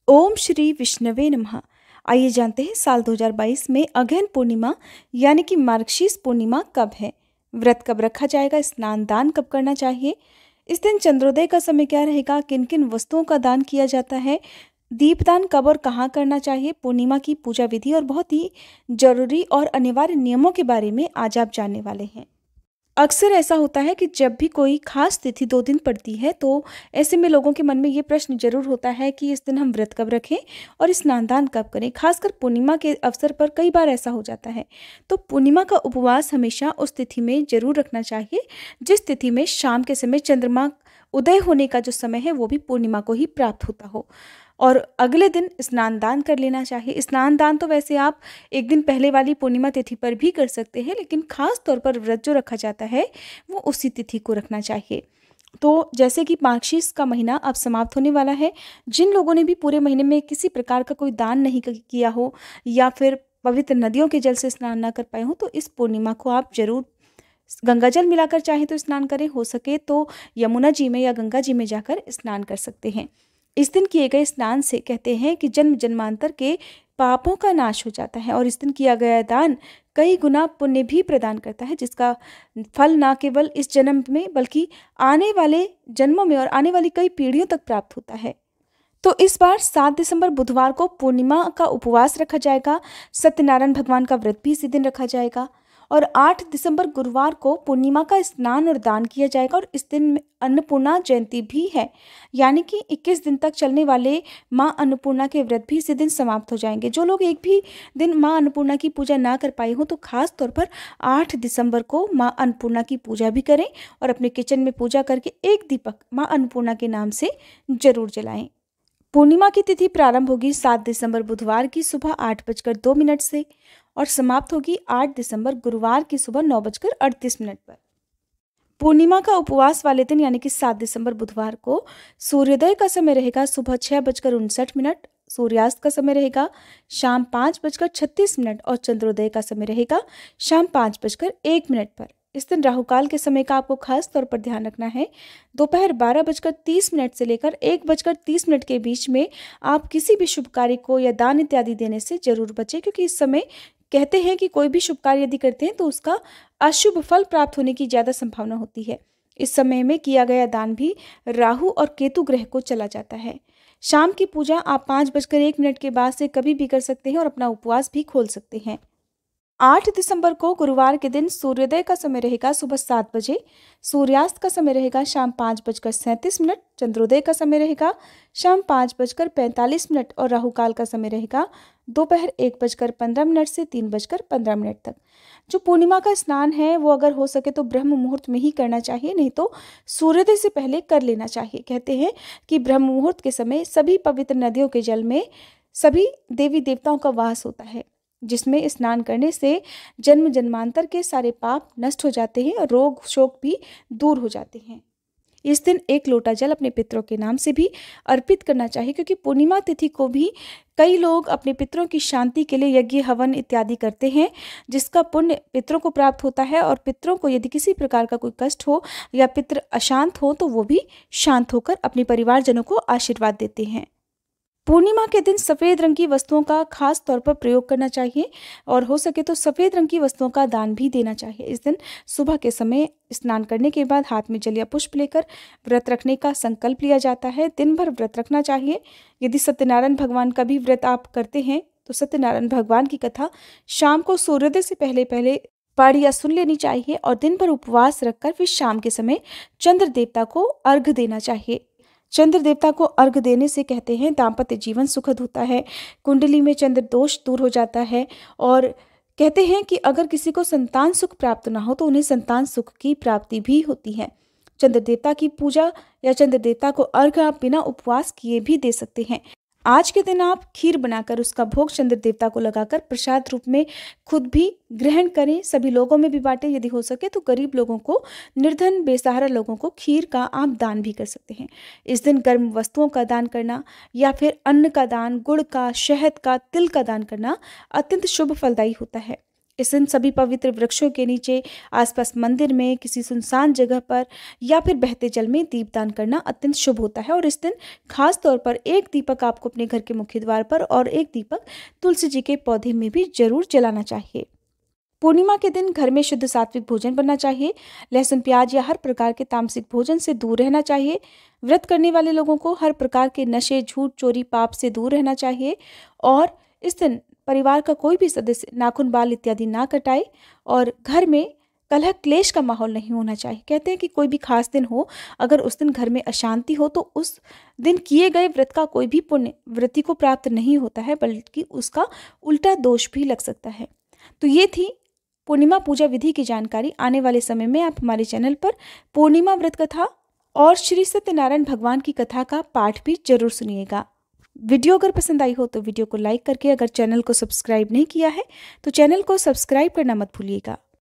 ओम श्री विष्णवे नमः। आइए जानते हैं साल 2022 में अगहन पूर्णिमा यानी कि मार्गशीर्ष पूर्णिमा कब है, व्रत कब रखा जाएगा, स्नान दान कब करना चाहिए, इस दिन चंद्रोदय का समय क्या रहेगा, किन किन वस्तुओं का दान किया जाता है, दीपदान कब और कहाँ करना चाहिए, पूर्णिमा की पूजा विधि और बहुत ही जरूरी और अनिवार्य नियमों के बारे में आज आप जानने वाले हैं। अक्सर ऐसा होता है कि जब भी कोई खास तिथि 2 दिन पड़ती है तो ऐसे में लोगों के मन में ये प्रश्न ज़रूर होता है कि इस दिन हम व्रत कब रखें और स्नान दान कब करें। खासकर पूर्णिमा के अवसर पर कई बार ऐसा हो जाता है। तो पूर्णिमा का उपवास हमेशा उस तिथि में ज़रूर रखना चाहिए जिस तिथि में शाम के समय चंद्रमा उदय होने का जो समय है वो भी पूर्णिमा को ही प्राप्त होता हो। और अगले दिन स्नान दान कर लेना चाहिए। स्नान दान तो वैसे आप एक दिन पहले वाली पूर्णिमा तिथि पर भी कर सकते हैं, लेकिन खास तौर पर व्रत जो रखा जाता है वो उसी तिथि को रखना चाहिए। तो जैसे कि मार्गशीर्ष का महीना अब समाप्त होने वाला है, जिन लोगों ने भी पूरे महीने में किसी प्रकार का कोई दान नहीं किया हो या फिर पवित्र नदियों के जल से स्नान ना कर पाए हो, तो इस पूर्णिमा को आप जरूर गंगा जल मिलाकर चाहे तो स्नान करें, हो सके तो यमुना जी में या गंगा जी में जाकर स्नान कर सकते हैं। इस दिन किए गए स्नान से कहते हैं कि जन्म जन्मांतर के पापों का नाश हो जाता है और इस दिन किया गया दान कई गुना पुण्य भी प्रदान करता है, जिसका फल न केवल इस जन्म में बल्कि आने वाले जन्मों में और आने वाली कई पीढ़ियों तक प्राप्त होता है। तो इस बार 7 दिसंबर बुधवार को पूर्णिमा का उपवास रखा जाएगा। सत्यनारायण भगवान का व्रत भी इसी दिन रखा जाएगा और 8 दिसंबर गुरुवार को पूर्णिमा का स्नान और दान किया जाएगा और इस दिन अन्नपूर्णा जयंती भी है, यानी कि 21 दिन तक चलने वाले माँ अन्नपूर्णा के व्रत भी इसी दिन समाप्त हो जाएंगे। जो लोग एक भी दिन माँ अन्नपूर्णा की पूजा ना कर पाए हो तो खास तौर पर 8 दिसंबर को माँ अन्नपूर्णा की पूजा भी करें और अपने किचन में पूजा करके एक दीपक माँ अन्नपूर्णा के नाम से जरूर जलाएं। पूर्णिमा की तिथि प्रारंभ होगी 7 दिसंबर बुधवार की सुबह 8:02 से और समाप्त होगी 8 दिसंबर गुरुवार की सुबह 9:38 पर। पूर्णिमा का उपवास वाले दिन यानी कि 7 दिसंबर बुधवार को सूर्योदय का समय रहेगा सुबह 6:59, सूर्यास्त का समय रहेगा शाम 5:36 और चंद्रोदय का समय रहेगा शाम 5:01 पर। इस दिन राहुकाल के समय का आपको खास तौर पर ध्यान रखना है। दोपहर 12:30 से लेकर 1:30 के बीच में आप किसी भी शुभ कार्य को या दान इत्यादि देने से जरूर बचें, क्योंकि इस समय कहते हैं कि कोई भी शुभ कार्य यदि करते हैं तो उसका अशुभ फल प्राप्त होने की ज़्यादा संभावना होती है। इस समय में किया गया दान भी राहु और केतु ग्रह को चला जाता है। शाम की पूजा आप 5:01 के बाद से कभी भी कर सकते हैं और अपना उपवास भी खोल सकते हैं। 8 दिसंबर को गुरुवार के दिन सूर्योदय का समय रहेगा सुबह 7 बजे, सूर्यास्त का समय रहेगा शाम 5:37, चंद्रोदय का समय रहेगा शाम 5:45 और राहुकाल का समय रहेगा दोपहर 1:15 से 3:15 तक। जो पूर्णिमा का स्नान है वो अगर हो सके तो ब्रह्म मुहूर्त में ही करना चाहिए, नहीं तो सूर्योदय से पहले कर लेना चाहिए। कहते हैं कि ब्रह्म मुहूर्त के समय सभी पवित्र नदियों के जल में सभी देवी देवताओं का वास होता है, जिसमें स्नान करने से जन्म जन्मांतर के सारे पाप नष्ट हो जाते हैं और रोग शोक भी दूर हो जाते हैं। इस दिन 1 लोटा जल अपने पितरों के नाम से भी अर्पित करना चाहिए, क्योंकि पूर्णिमा तिथि को भी कई लोग अपने पितरों की शांति के लिए यज्ञ हवन इत्यादि करते हैं, जिसका पुण्य पितरों को प्राप्त होता है और पितरों को यदि किसी प्रकार का कोई कष्ट हो या पितृ अशांत हो तो वो भी शांत होकर अपने परिवारजनों को आशीर्वाद देते हैं। पूर्णिमा के दिन सफ़ेद रंग की वस्तुओं का खास तौर पर प्रयोग करना चाहिए और हो सके तो सफ़ेद रंग की वस्तुओं का दान भी देना चाहिए। इस दिन सुबह के समय स्नान करने के बाद हाथ में जल या पुष्प लेकर व्रत रखने का संकल्प लिया जाता है। दिन भर व्रत रखना चाहिए। यदि सत्यनारायण भगवान का भी व्रत आप करते हैं तो सत्यनारायण भगवान की कथा शाम को सूर्योदय से पहले पहले पढ़ या सुन लेनी चाहिए और दिन भर उपवास रखकर फिर शाम के समय चंद्र देवता को अर्घ्य देना चाहिए। चंद्र देवता को अर्घ्य देने से कहते हैं दाम्पत्य जीवन सुखद होता है, कुंडली में चंद्र दोष दूर हो जाता है और कहते हैं कि अगर किसी को संतान सुख प्राप्त ना हो तो उन्हें संतान सुख की प्राप्ति भी होती है। चंद्र देवता की पूजा या चंद्र देवता को अर्घ्य आप बिना उपवास किए भी दे सकते हैं। आज के दिन आप खीर बनाकर उसका भोग चंद्र देवता को लगाकर प्रसाद रूप में खुद भी ग्रहण करें, सभी लोगों में भी बांटें। यदि हो सके तो गरीब लोगों को, निर्धन बेसहारा लोगों को खीर का आप दान भी कर सकते हैं। इस दिन गर्म वस्तुओं का दान करना या फिर अन्न का दान, गुड़ का, शहद का, तिल का दान करना अत्यंत शुभ फलदायी होता है। इस दिन सभी पवित्र वृक्षों के नीचे, आसपास मंदिर में, किसी सुनसान जगह पर या फिर बहते जल में दीपदान करना अत्यंत शुभ होता है। और इस दिन खास तौर पर एक दीपक आपको अपने घर के मुख्य द्वार पर और एक दीपक तुलसी जी के पौधे में भी जरूर जलाना चाहिए। पूर्णिमा के दिन घर में शुद्ध सात्विक भोजन बनना चाहिए। लहसुन, प्याज या हर प्रकार के तामसिक भोजन से दूर रहना चाहिए। व्रत करने वाले लोगों को हर प्रकार के नशे, झूठ, चोरी, पाप से दूर रहना चाहिए। और इस दिन परिवार का कोई भी सदस्य नाखून, बाल इत्यादि ना कटाए और घर में कलह, क्लेश का माहौल नहीं होना चाहिए। कहते हैं कि कोई भी खास दिन हो, अगर उस दिन घर में अशांति हो तो उस दिन किए गए व्रत का कोई भी पुण्य व्रती को प्राप्त नहीं होता है, बल्कि उसका उल्टा दोष भी लग सकता है। तो ये थी पूर्णिमा पूजा विधि की जानकारी। आने वाले समय में आप हमारे चैनल पर पूर्णिमा व्रत कथा और श्री सत्यनारायण भगवान की कथा का पाठ भी जरूर सुनिएगा। वीडियो अगर पसंद आई हो तो वीडियो को लाइक करके, अगर चैनल को सब्सक्राइब नहीं किया है तो चैनल को सब्सक्राइब करना मत भूलिएगा।